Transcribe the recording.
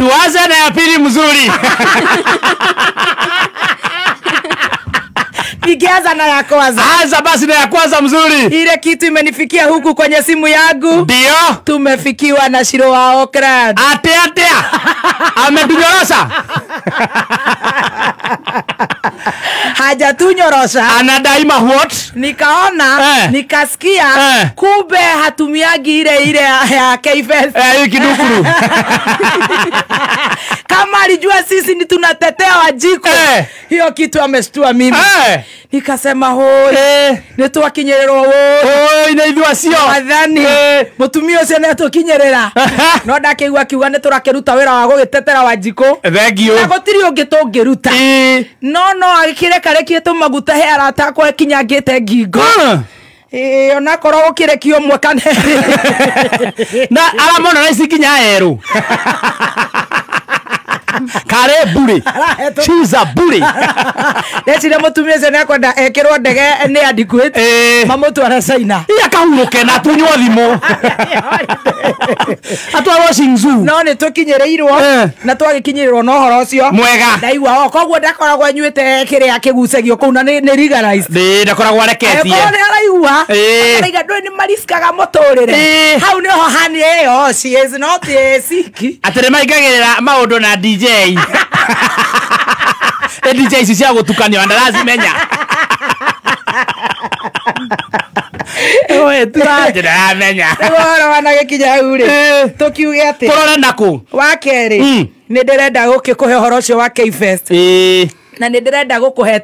Tuanze na ya pili mzuri. Nikianza na ya kwanza. Anza basi na ya kwanza mzuri. Ile kitu imenifikia huku kwenye simu yangu. Ndio. Tumefikiwa na Shiro wa Auckland. Ate. Ametunyorosha. Hajatunyorosha. Anadaima what? Nikaona, nikasikia, kumbe hatumiagi ile ya K-Fest. Hii kidukuru. Kama alijua sisi ni tunatetea Wanjiku. Hiyo kitu ameshtua mimi. Nikasema hoi. Nitwakinyererwo hoi. Inaithwa sio. Madhani. Mutumio ucio netokinyerera. No ndakigwa kiuga niturakiruta wira wa gugitetera Wanjiku. Thank you. Na gutiri ungi tungiruta. No agikireka rekie tumaguta he arata kwa kinyangite ngingo. Ona korwo gukirekio mwe kane. Na aramona na sikinya eru. Kare buri. She's a bully. Ndecire mutumia ucio nekwenda ekirwo ndege ni adequate. Mamutwara China. Akahuruke na tunywa thimo. Atwarwo Shingzu. No ni tukinyereirwo na twagikinyirirwo no horo ucio. Mwega. Ndaigua koguo ndakoragwo nyuite kiria kigucagio kuu na ni legalized. Ndakoragwo areketie. Ko ni araigua. Araiga ndwe ni mariskaga muturire. Hau ni ho hani yo, she is not sick. Atere maigagirira maundu na DJ. DJ cia gutukania ndarazi menya. Oe turajira menya. Ora wana gikinya uri. Tukiuge ati. Turore naku. Wa keri. Ni ndirenda gukikuhe horo ucio wa K-Fest. Na ni ndirenda gukuhe